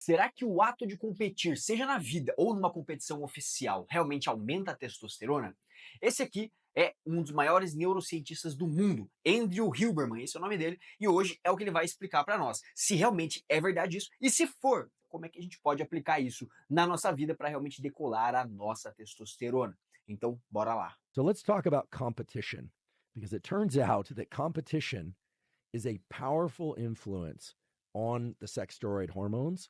Será que o ato de competir, seja na vida ou numa competição oficial, realmente aumenta a testosterona? Esse aqui é um dos maiores neurocientistas do mundo, Andrew Huberman, esse é o nome dele, e hoje é o que ele vai explicar para nós, se realmente é verdade isso, e se for, como é que a gente pode aplicar isso na nossa vida para realmente decolar a nossa testosterona. Então, bora lá. So let's talk about competition, because it turns out that competition is a powerful influence on the sex steroid hormones,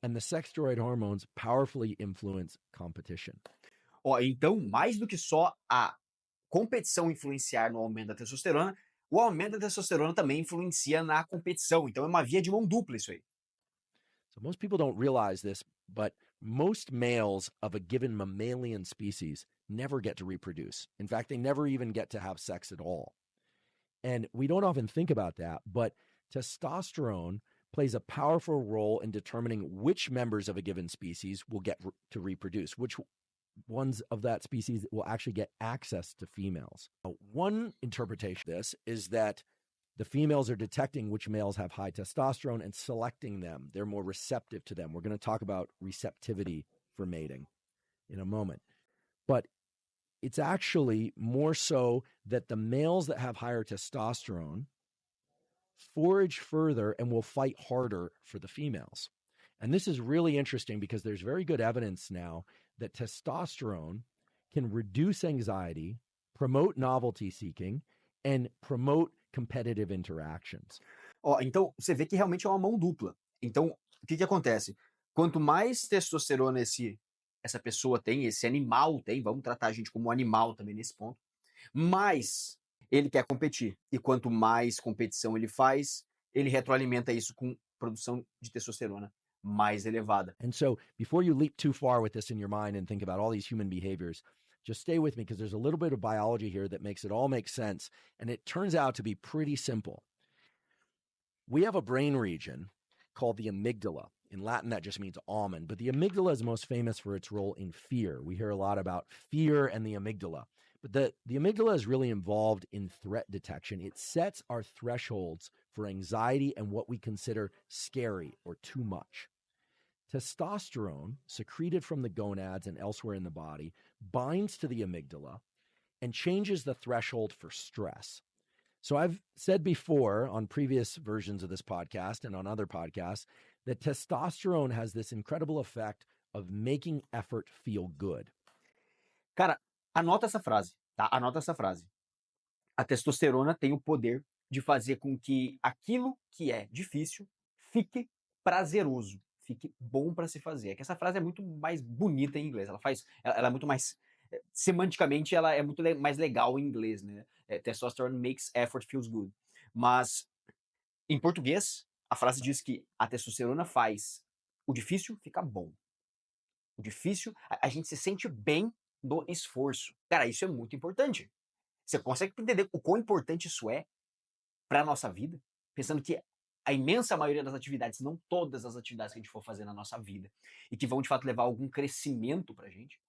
and the sex steroid hormones powerfully influence competition. Ó, então, mais do que só a competição influenciar no aumento da testosterona, o aumento da testosterona também influencia na competição. Então é uma via de mão dupla isso aí. So most people don't realize this, but most males of a given mammalian species never get to reproduce. In fact, they never even get to have sex at all. And we don't often think about that, but testosterone plays a powerful role in determining which members of a given species will get to reproduce, which ones of that species will actually get access to females. One interpretation of this is that the females are detecting which males have high testosterone and selecting them. They're more receptive to them. We're going to talk about receptivity for mating in a moment. But it's actually more so that the males that have higher testosterone forage further and will fight harder for the females. And this is really interesting because there's very good evidence now that testosterone can reduce anxiety, promote novelty seeking, and promote competitive interactions. Ó, então você vê que realmente é uma mão dupla. Então, o que acontece? Quanto mais testosterona essa pessoa tem, esse animal tem, vamos tratar a gente como um animal também nesse ponto, mais ele quer competir. E quanto mais competição ele faz, ele retroalimenta isso com produção de testosterona mais elevada. And so before you leap too far with this in your mind and think about all these human behaviors, just stay with me because there's a little bit of biology here that makes it all make sense. And it turns out to be pretty simple. We have a brain region called the amygdala. In Latin, that just means almond, but the amygdala is most famous for its role in fear. We hear a lot about fear and the amygdala, but the amygdala is really involved in threat detection. It sets our thresholds for anxiety and what we consider scary or too much. Testosterone, secreted from the gonads and elsewhere in the body, binds to the amygdala and changes the threshold for stress. So I've said before on previous versions of this podcast and on other podcasts that testosterone has this incredible effect of making effort feel good. Cara, anota essa frase, tá? Anota essa frase. A testosterona tem o poder de fazer com que aquilo que é difícil fique prazeroso, fique bom para se fazer. É que essa frase é muito mais bonita em inglês. Ela é muito mais semanticamente, ela é muito mais legal em inglês, né? Testosterone makes effort feels good. Mas em português, a frase diz que a testosterona faz o difícil ficar bom. O difícil, a gente se sente bem no esforço. Cara, isso é muito importante. Você consegue entender o quão importante isso é para a nossa vida? Pensando que a imensa maioria das atividades, não todas as atividades que a gente for fazer na nossa vida, e que vão de fato levar algum crescimento pra gente,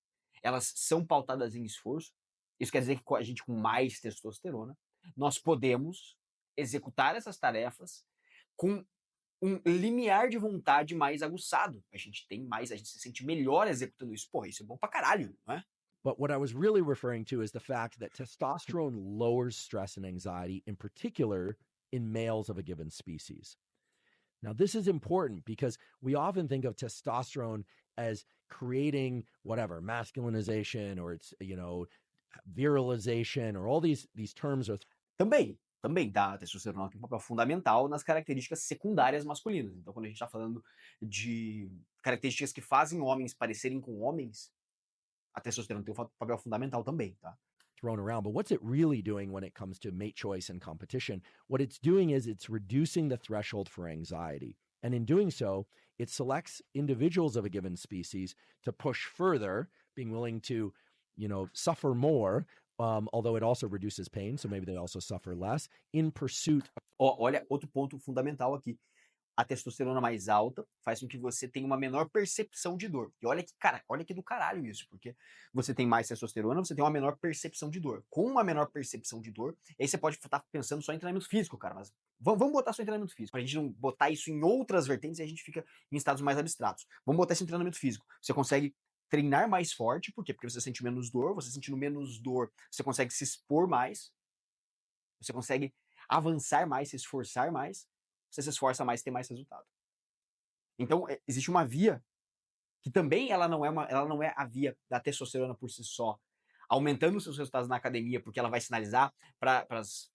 elas são pautadas em esforço. Isso quer dizer que a gente com mais testosterona, nós podemos executar essas tarefas com um limiar de vontade mais aguçado. A gente se sente melhor executando isso. Porra, isso é bom pra caralho, não é? But what I was really referring to is the fact that testosterone lowers stress and anxiety, in particular in males of a given species. Now, this is important because we often think of testosterone as creating whatever masculinization or it's, virilization or all these terms are. Também, tá? A testosterona tem um papel fundamental nas características secundárias masculinas. Então, quando a gente está falando de características que fazem homens parecerem com homens, a testosterona tem um papel fundamental também, tá? Thrown around, but what's it really doing when it comes to mate choice and competition? What it's doing is it's reducing the threshold for anxiety. And in doing so, it selects individuals of a given species to push further, being willing to, suffer more, although it also reduces pain, so maybe they also suffer less, in pursuit. Olha, outro ponto fundamental aqui. A testosterona mais alta faz com que você tenha uma menor percepção de dor. E olha que, cara, olha que do caralho isso, porque você tem mais testosterona, você tem uma menor percepção de dor. Com uma menor percepção de dor, aí você pode estar pensando só em treinamento físico, cara, mas vamos botar só em treinamento físico, pra gente não botar isso em outras vertentes e a gente fica em estados mais abstratos. Vamos botar isso em treinamento físico. Você consegue treinar mais forte, por quê? Porque você sente menos dor, você sentindo menos dor, você consegue se expor mais, você consegue avançar mais, se esforçar mais, você se esforça mais, tem mais resultado. Então, existe uma via que também ela não é a via da testosterona por si só, aumentando os seus resultados na academia, porque ela vai sinalizar para as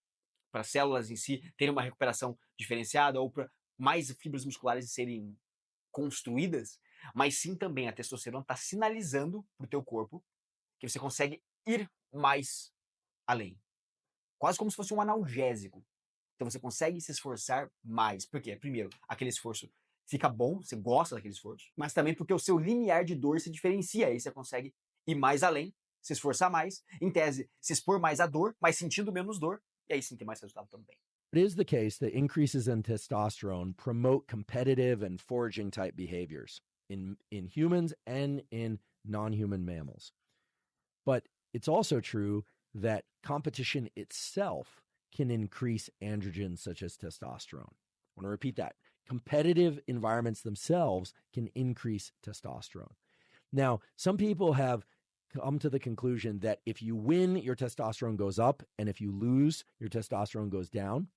células em si terem uma recuperação diferenciada ou para mais fibras musculares serem construídas, mas sim também a testosterona está sinalizando para o teu corpo que você consegue ir mais além. Quase como se fosse um analgésico. Então você consegue se esforçar mais. Por quê? Primeiro, aquele esforço fica bom, você gosta daquele esforço, mas também porque o seu limiar de dor se diferencia. Aí você consegue ir mais além, se esforçar mais, em tese, se expor mais à dor, mas sentindo menos dor, e aí sim ter mais resultado também. It is the case that increases in testosterone promote competitive and foraging type behaviors in humans and in non-human mammals. But it's also true that competition itself can increase androgens such as testosterone. I want to repeat that. Competitive environments themselves can increase testosterone. Now, some people have come to the conclusion that if you win, your testosterone goes up, and if you lose, your testosterone goes down.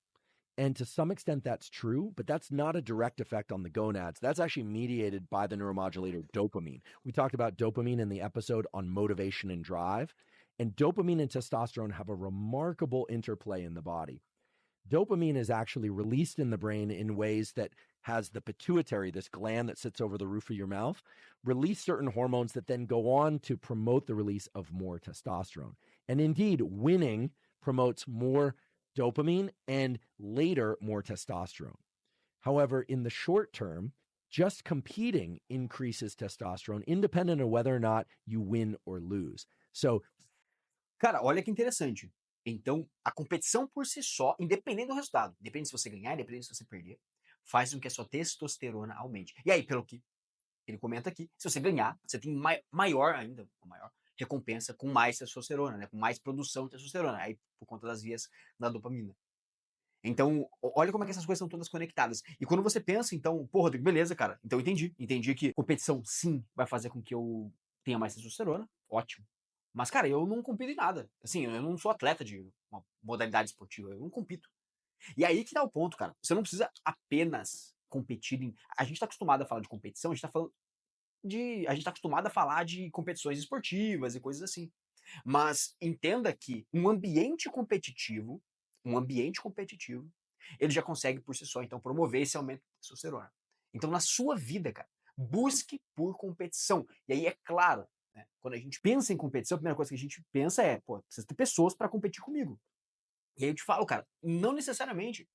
And to some extent, that's true, but that's not a direct effect on the gonads. That's actually mediated by the neuromodulator dopamine. We talked about dopamine in the episode on motivation and drive, and dopamine and testosterone have a remarkable interplay in the body. Dopamine is actually released in the brain in ways that has the pituitary, this gland that sits over the roof of your mouth, release certain hormones that then go on to promote the release of more testosterone. And indeed, winning promotes more dopamine and later more testosterone. However, in the short term, just competing increases testosterone independent of whether or not you win or lose. So, cara, olha que interessante. Então, a competição por si só, independente do resultado, independente se você ganhar, independente se você perder, faz com que a sua testosterona aumente. E aí, pelo que ele comenta aqui, se você ganhar, você tem maior ainda, maior recompensa com mais testosterona, né? Com mais produção de testosterona, aí por conta das vias da dopamina. Então, olha como é que essas coisas são todas conectadas. E quando você pensa, então, pô, Rodrigo, beleza, cara. Então entendi. Entendi que competição, sim, vai fazer com que eu tenha mais testosterona. Ótimo. Mas, cara, eu não compito em nada. Assim, eu não sou atleta de uma modalidade esportiva. Eu não compito. E aí que dá o ponto, cara. Você não precisa apenas competir em. A gente tá acostumado a falar de competição, a gente tá falando de. A gente tá acostumado a falar de competições esportivas e coisas assim. Mas entenda que um ambiente competitivo, ele já consegue por si só, então, promover esse aumento de testosterona. Então, na sua vida, cara, busque por competição. E aí, é claro, né, quando a gente pensa em competição, a primeira coisa que a gente pensa é, pô, precisa ter pessoas para competir comigo. E aí eu te falo, cara, não necessariamente.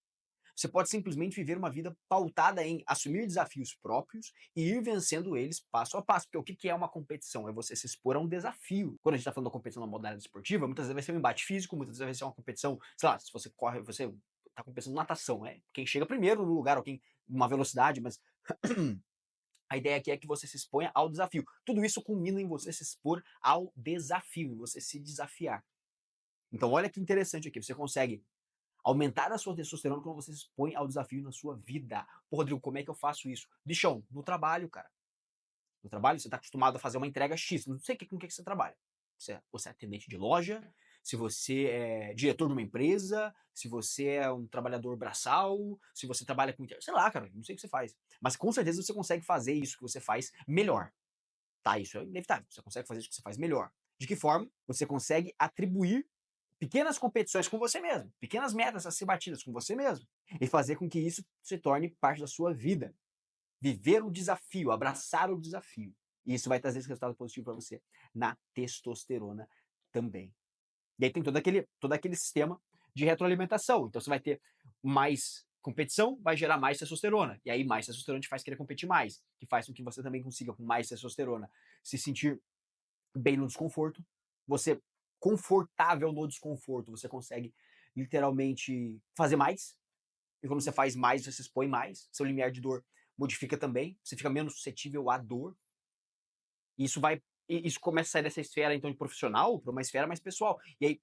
Você pode simplesmente viver uma vida pautada em assumir desafios próprios e ir vencendo eles passo a passo. Porque o que é uma competição? É você se expor a um desafio. Quando a gente está falando da competição na modalidade esportiva, muitas vezes vai ser um embate físico, muitas vezes vai ser uma competição, sei lá, se você corre, você está competindo natação, né? Quem chega primeiro no lugar, ou quem uma velocidade, mas a ideia aqui é que você se exponha ao desafio. Tudo isso culmina em você se expor ao desafio, em você se desafiar. Então, olha que interessante aqui. Você consegue aumentar a sua testosterona quando você se expõe ao desafio na sua vida. Pô, Rodrigo, como é que eu faço isso? Bichão, no trabalho, cara. No trabalho, você está acostumado a fazer uma entrega X. Não sei com o que você trabalha. Você é atendente de loja, se você é diretor de uma empresa, se você é um trabalhador braçal, se você trabalha com. Sei lá, cara, não sei o que você faz. Mas com certeza você consegue fazer isso que você faz melhor. Tá? Isso é inevitável. Você consegue fazer isso que você faz melhor. De que forma? Você consegue atribuir pequenas competições com você mesmo, pequenas metas a ser batidas com você mesmo, e fazer com que isso se torne parte da sua vida. Viver o desafio, abraçar o desafio. E isso vai trazer esse resultado positivo para você na testosterona também. E aí tem todo aquele sistema de retroalimentação. Então você vai ter mais competição, vai gerar mais testosterona. E aí mais testosterona te faz querer competir mais, que faz com que você também consiga, com mais testosterona, se sentir bem no desconforto. Você confortável no desconforto, você consegue literalmente fazer mais. E quando você faz mais, você se expõe mais, seu limiar de dor modifica também, você fica menos suscetível à dor. E isso começa a sair dessa esfera, então, de profissional para uma esfera mais pessoal. E aí,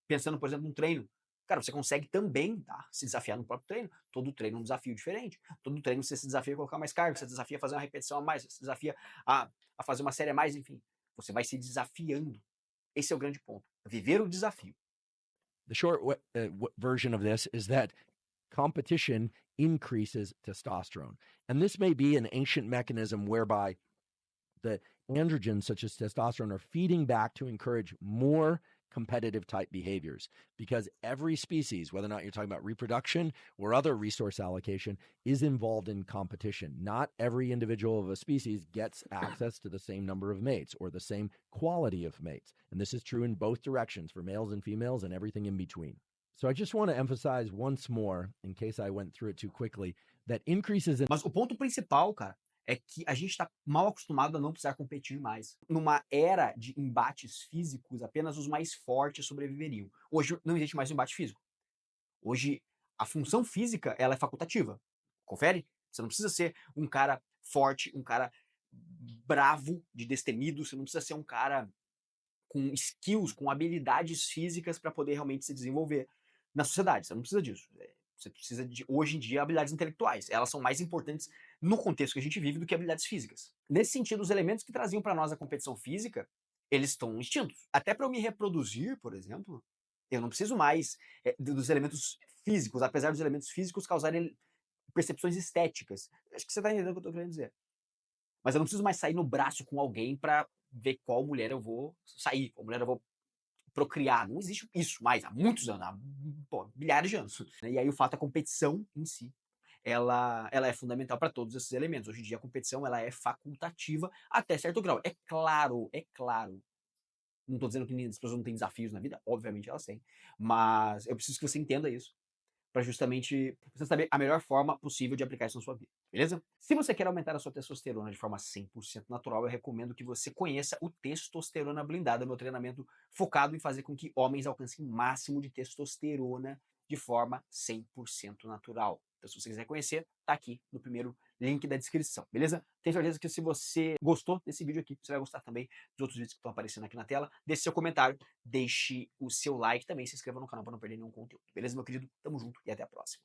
pensando, por exemplo, num treino, cara, você consegue também, tá, se desafiar no próprio treino. Todo treino é um desafio diferente. Todo treino você se desafia a colocar mais carga, você desafia a fazer uma repetição a mais, você se desafia a fazer uma série a mais, enfim. Você vai se desafiando. Esse é o grande ponto. Viver o desafio. The short version of this is that competition increases testosterone. And this may be an ancient mechanism whereby the androgens, such as testosterone, are feeding back to encourage more competitive type behaviors, because every species, whether or not you're talking about reproduction or other resource allocation, is involved in competition. Not every individual of a species gets access to the same number of mates or the same quality of mates. And this is true in both directions for males and females and everything in between. So I just want to emphasize once more, in case I went through it too quickly, that increases in... Mas o ponto principal, cara, é que a gente está mal acostumado a não precisar competir mais. Numa era de embates físicos, apenas os mais fortes sobreviveriam. Hoje não existe mais um embate físico. Hoje, a função física, ela é facultativa. Confere? Você não precisa ser um cara forte, um cara bravo, de destemido, você não precisa ser um cara com skills, com habilidades físicas para poder realmente se desenvolver na sociedade. Você não precisa disso. Você precisa de, hoje em dia, habilidades intelectuais. Elas são mais importantes no contexto que a gente vive do que habilidades físicas. Nesse sentido, os elementos que traziam para nós a competição física, eles estão extintos. Até para eu me reproduzir, por exemplo, eu não preciso mais dos elementos físicos, apesar dos elementos físicos causarem percepções estéticas. Acho que você está entendendo o que eu estou querendo dizer. Mas eu não preciso mais sair no braço com alguém para ver qual mulher eu vou sair, qual mulher eu vou procriar. Não existe isso mais há muitos anos, há milhares de anos. E aí o fato da competição em si, ela é fundamental para todos esses elementos. Hoje em dia a competição ela é facultativa até certo grau. É claro. Não estou dizendo que as pessoas não têm desafios na vida, obviamente elas têm. Mas eu preciso que você entenda isso para justamente você saber a melhor forma possível de aplicar isso na sua vida, beleza? Se você quer aumentar a sua testosterona de forma 100% natural, eu recomendo que você conheça o Testosterona Blindada, meu treinamento focado em fazer com que homens alcancem o máximo de testosterona de forma 100% natural. Então, se você quiser conhecer, tá aqui no primeiro link da descrição, beleza? Tenho certeza que se você gostou desse vídeo aqui, você vai gostar também dos outros vídeos que estão aparecendo aqui na tela. Deixe seu comentário, deixe o seu like também, se inscreva no canal para não perder nenhum conteúdo. Beleza, meu querido? Tamo junto e até a próxima.